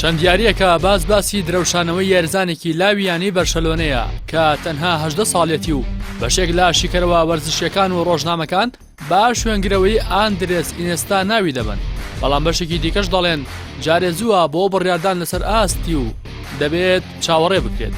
چەند دیاریەکە باسی درەوشانەوەی یارزانێکی لاویانی بەرشەلۆنەیە کە تەنها 18 ساڵێتی و بەشێک لە شیکەرەوە وەرزشیەکان و ڕۆژنامەکان با شوێنگرەوەی ئاندرێس ئینێستا ناوی دەبن، بەڵام بەشێکی دیکەش دەڵێن جارێ زووە بۆ بڕیاردان لەسەر ئاستی و دەبێت چاوەڕێ بکرێت.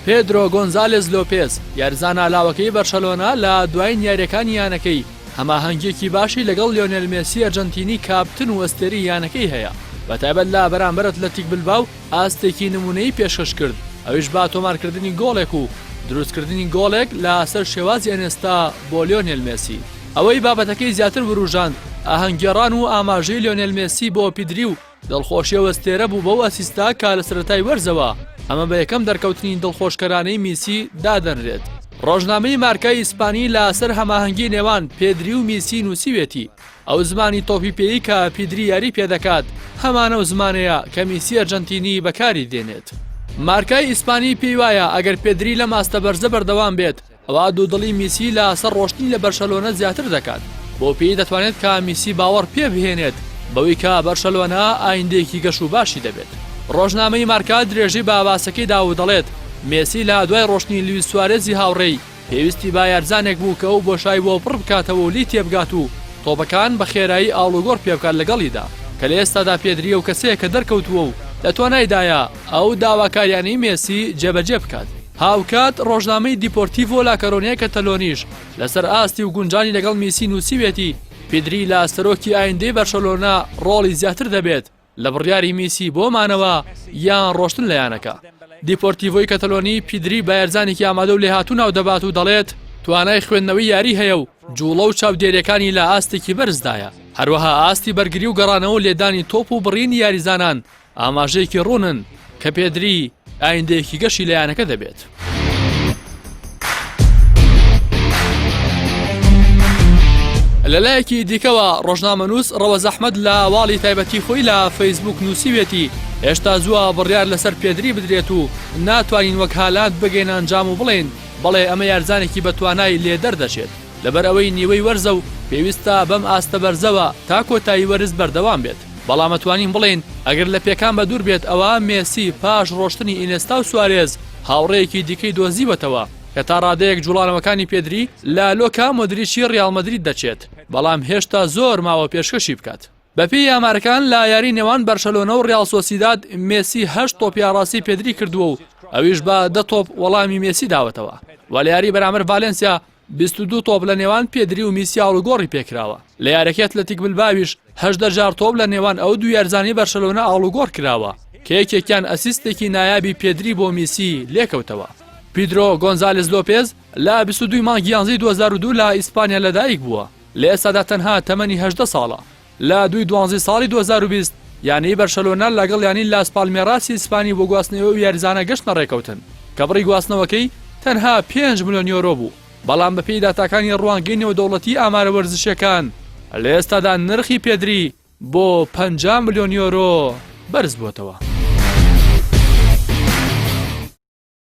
پێدرۆ گۆنزالێز لۆپێز یارزانە لاوەکەی بەرشەلۆنا لە دوای یاریەکانی یانەکەی هەماهەنگێکی باشی لەگەڵ لیۆنێل مێسی ئەرجەنتینی کاپتن و وەستێری یانەکەی هەیە. بەتایبەت لە بەرامبەر ئەتلەتیک بلباو ئاستێکی نمونەی پێشکەش کرد، ئەویش با تۆمارکردنی گۆڵێک و دروستکردنی گۆڵێک لەسەر شێوازی ئێنێستا بۆ لیۆنێل مێسی. ئەوەی بابەتەکەی زیاتر بروژاند ئاهەنگگێڕان و ئاماژەی لیۆنێل مێسی بۆ پیدری و دڵخۆشیە وەستێرە بوو بەو ئەسیستا کا لە سەرەتای وەرزەوە ئەمە بە یەکەم دەرکەوتنی دڵخۆشکەرانەی میسی دادەنرێت. ڕۆژنامەی مارکای ئیسپانی لەسەر هەماهەنگی نێوان پێدری و میسی نووسیوێتی ئەو زمانی تۆپی پێی کە پیدری یاری پێدەکات هەمانە و زمانەیە کە میسی ئەرجەنتینی بەکاری دێنێت. مارکای ئیسپانی پێی وایە ئەگەر پێدری لە ماستە بەرزە بەردەوام بێت ئەوە دوودڵی میسی لەسەر ڕۆشتنی لە بەرشەلۆنە زیاتر دەکات، بۆ پێی دەتوانێت کە میسی باوەڕ پێ بهێنێت بەوەی کە بەرشەلۆنە ئایندێکی گەش و باشی دەبێت. ڕۆژنامەی مارکا درێژی بە باسەکەی دا و دەڵێت مێسی لە دوای ڕۆشتنی لویس سوارێزی هاوڕێی پێویستی با یارزانێک بوو کە ئەو بۆشای بۆ پڕ بکاتەوە و لی تێبگات و تۆپەکان بە خێرایی ئاڵوگۆڕ پێ بکات لەگەڵیدا، کە لە ئێستادا پێدری و کەسەیە کە دەرکەوتووە و لە توانایدایە ئەو داواکاریانەی مێسی جێبەجێ بکات. هاوکات ڕۆژنامەی دیپۆرتیڤۆ لا کەرۆنیە کەتەلۆنیش لەسەر ئاستی و گونجانی لەگەڵ میسی نووسیوێتی پیدری لە سەرۆکی ئایندەی بەرشەلۆنا ڕۆڵی زیاتر دەبێت لە بڕیاری میسی بۆمانەوە یان ڕۆشتن لە یانەکە. دیپۆرتیڤۆی کەتەلۆنی پیدری بە یارزانێکی ئامادە و لێهاتوو ناو دەبات و دەڵێت توانای خوێندنەوەی یاری هەیە و جوڵە و چاودێریەکانی لە ئاستێکی بەرزدایە، هەروەها ئاستی بەرگری و گەڕانەوە لێدانی تۆپ و بڕینی یاریزانان ئاماژەیەکی ڕوونن کە پێدری ئایندەیەکی گەشی لە یانەکە دەبێت. لەلایەکی دیکەوە ڕۆژنامەنووس ڕەوەز ئەحمەد لە ئەواڵی تایبەتی خۆی لە فەیسبوک نووسیوێتی هێشتا زووە بڕیار لەسەر پێدری بدرێت و ناتوانین وەک هالاند بگەین ئەنجام و بڵێن بەڵێ ئەمە یارزانێکی بەتوانای لێ دەردەچێت لەبەر ئەوەی نیوەی وەرزە و پێویستە بەم ئاستە بەرزەوە تا کۆتایی وەرز بەردەوام بێت. بەڵام ئەتوانین بڵێن ئەگەر لە پێکان بە دوور بێت ئەوە مێسی پاش ڕۆشتنی ئینێستا و سوارێز هاوڕێیەکی دیکەی دۆزیوەتەوە کە تا ڕادەیەک جوڵانەوەکانی پێدری لە لۆکا مۆدریچی ڕیال مەدرید دەچێت، بەڵام هێشتا زۆر ماوە پێشکەشی بکات. بەپێی ئامارەکان لە یاری نێوان بەرشەلۆنە و ڕیال سۆسیداد مێسی 8 تۆپی ئاڕاستی پێدری کردووە و ئەویش بە 10 تۆپ وەڵامی مێسی داوەتەوە. وە لە یاری بەرامبەر ڤالێنسیا 22 تۆپ لە نێوان پێدری و میسی ئاڵوگۆڕی پێکراوە. لە یارەکەی ئەتلەتیک بلباویش 18 جار تۆپ لە نێوان ئەو دوو یارزانی بەرشەلۆنە ئاڵوگۆڕ کراوە کە یەکێکیان ئەسیستێکی نایابی پێدری بۆ میسی لێکەوتەوە. پیدرۆ گۆنزالێز لۆپێز لە 22 مانگی یانزەی 2002 لە ئیسپانیا لەدایک بووە، لە ئێستادا تەنها تەمەنی 18 ساڵە. لە 2 ساڵی 2020 یانەی بەرشەلۆنە لەگەڵ یانی لاس پالمێراسی ئیسپانی بۆ گواستنەوە و یاریزانە گەشتە ڕێکەوتن کە بڕی گواستنەوەکەی تەنها 5 ملیۆن یۆرۆ بوو، بەڵام بەپێی داتاکانی ڕوانگەی نێودەوڵەتی ئامارە وەرزشیەکان لە ئێستادا نرخی پێدری بۆ 50 ملیۆن یۆرۆ بەرز بووەتەوە.